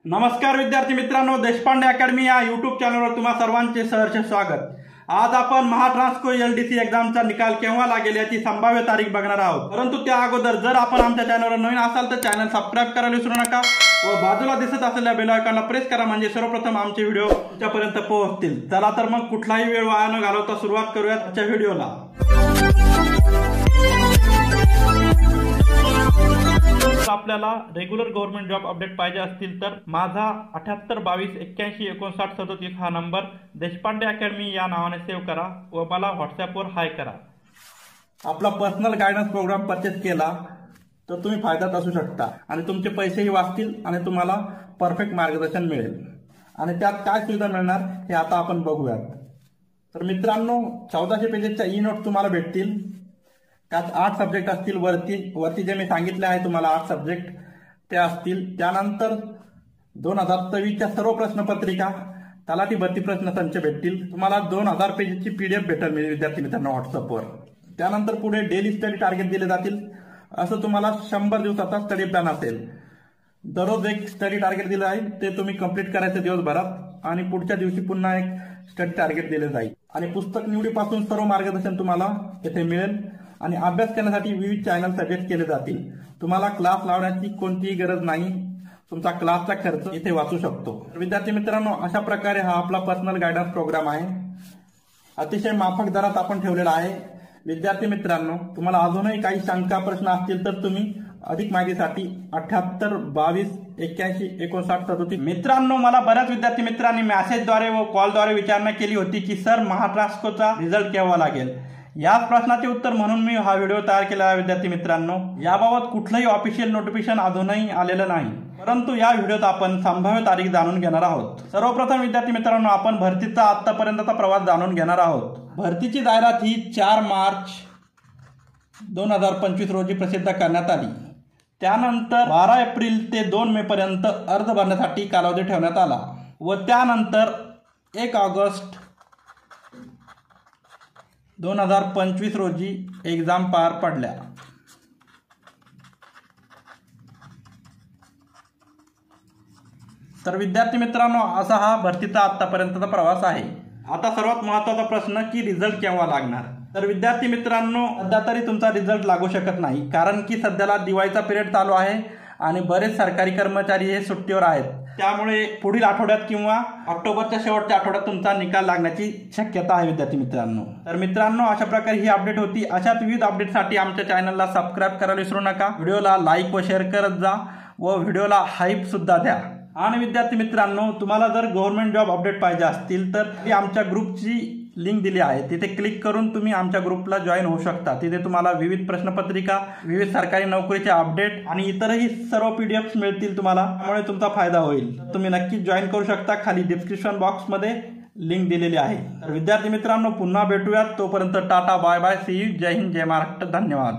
नमस्कार विद्यार्थी मित्रांनो, देशपांडे अकॅडमी या यूट्यूब चॅनलवर तुम्हा सर्वांचे सहर्ष स्वागत। आज आपण महाट्रान्सको एलडीसी एक्झामचा निकाल केव्हा लागेल याची संभाव्य तारीख बघणार आहोत। परंतु त्या अगोदर जर आपण आमच्या चॅनलवर नवीन असाल तर चॅनल सबस्क्राइब करायला विसरू नका व बाजूला दिसत असलेल्या बेल आयकॉनला प्रेस करा, म्हणजे सर्वप्रथम आमचे व्हिडिओ तुमच्यापर्यंत पोहोचतील। चला तर मग कुठलाही वेळ वाया न घालवता सुरुवात करूया आजच्या व्हिडिओला। आपल्याला रेग्युलर गव्हर्नमेंट जॉब अपडेट पाहिजे असतील तर माझा 7822815937 हा नंबर देशपांडे अकॅडमी या नावाने सेव्ह करा व मला व्हॉट्सअपवर हाय करा। आपला पर्सनल गायडन्स प्रोग्राम परचेस केला तर तुम्ही फायद्यात असू शकता आणि तुमचे पैसेही वाचतील आणि तुम्हाला परफेक्ट मार्गदर्शन मिळेल। आणि त्यात काय सुविधा मिळणार हे आता आपण बघूयात। तर मित्रांनो, 1400 पेजेसच्या ई नोट्स तुम्हाला भेटतील। त्यात 8 सब्जेक्ट असतील, वरती जे मी सांगितले आहे तुम्हाला 8 सब्जेक्ट ते असतील। त्यानंतर 2024च्या सर्व प्रश्नपत्रिका, तलाठी भरती प्रश्न संच भेटतील तुम्हाला। 2000 पेजेसची PDF भेटेल विद्यार्थी मित्रांनो व्हॉट्सअपवर। त्यानंतर पुढे डेली स्टडी टार्गेट दिले जातील। असं तुम्हाला 100 दिवसाचा स्टडी प्लॅन असेल। दररोज एक स्टडी टार्गेट दिलं आहे, ते तुम्ही कंप्लीट करायचं दिवसभरात आणि पुढच्या दिवशी पुन्हा एक स्टडी टार्गेट दिले जाईल। आणि पुस्तक निवडीपासून सर्व मार्गदर्शन तुम्हाला येथे मिळेल आणि अभ्यास करण्यासाठी विविध चॅनल सजेस्ट केले जातील। तुम्हाला क्लास लावण्याची कोणतीही गरज नाही, तुमचा क्लासचा खर्च इथे वाचू शकतो। विद्यार्थी मित्रांनो, अशा प्रकारे हा आपला पर्सनल गायडन्स प्रोग्राम आहे। अतिशय माफक दरात आपण ठेवलेला आहे। विद्यार्थी मित्रांनो, तुम्हाला अजूनही काही शंका प्रश्न असतील तर तुम्ही अधिक माहितीसाठी 7822815937 मित्रांनो, मला बऱ्याच विद्यार्थी मित्रांनी मेसेजद्वारे व कॉलद्वारे विचारणा केली होती की सर महाट्रान्सकोचा रिझल्ट केव्हा लागेल। याच प्रश्नाचे उत्तर म्हणून मी हा व्हिडिओ तयार केला आहे। विद्यार्थी मित्रांनो, याबाबत कुठलंही ऑफिशियल नोटिफिकेशन अजूनही आलेलं नाही, परंतु या व्हिडिओत आपण संभाव्य तारीख जाणून घेणार आहोत। सर्वप्रथम विद्यार्थी मित्रांनो, आपण भरतीचा आतापर्यंतचा प्रवास जाणून घेणार आहोत। भरतीची जाहिरात ही 4 मार्च 2025 रोजी प्रसिद्ध करण्यात आली। त्यानंतर 12 एप्रिल ते 2 मे पर्यंत अर्ज भरण्यासाठी कालावधी ठेवण्यात आला व त्यानंतर 1 ऑगस्ट 2025 रोजी एक्झाम पार पडल्या। तर विद्यार्थी मित्रांनो, असा हा भरतीचा आतापर्यंतचा प्रवास आहे। आता सर्वात महत्त्वाचा प्रश्न की रिझल्ट केव्हा लागणार। तर विद्यार्थी मित्रांनो, सध्या तरी तुमचा रिझल्ट लागू शकत नाही, कारण की सध्याला दिवाळीचा पिरियड चालू आहे आणि बरेच सरकारी कर्मचारी हे सुट्टीवर आहेत। त्यामुळे पुढील आठवड्यात किंवा ऑक्टोबरच्या शेवटच्या आठवड्यात तुमचा निकाल लागण्याची शक्यता आहे विद्यार्थी मित्रांनो। तर मित्रांनो, अशा प्रकारे ही अपडेट होती। अशाच विविध अपडेटसाठी आमच्या चॅनलला सबस्क्राइब करायला विसरू नका। व्हिडिओला लाईक व शेअर करत जा व व्हिडिओला हाईप सुद्धा द्या। आणि विद्यार्थी मित्रांनो, तुम्हाला जर गव्हर्नमेंट जॉब अपडेट पाहिजे असतील तर ती आमच्या ग्रुपची लिंक दिली आहे, तिथे क्लिक करून तुम्ही आमच्या ग्रुपला जॉईन होऊ शकता। तिथे तुम्हाला विविध प्रश्नपत्रिका, विविध सरकारी नोकरीचे अपडेट आणि इतरही सर्व PDFs मिळतील तुम्हाला, त्यामुळे तुमचा फायदा होईल। तुम्ही नक्कीच जॉईन करू शकता। खाली डिस्क्रिप्शन बॉक्समध्ये लिंक दिलेली आहे। तर विद्यार्थी मित्रांनो, पुन्हा भेटूयात। तोपर्यंत tata, bye bye, see you, जय हिंद, जय महाराष्ट्र, धन्यवाद।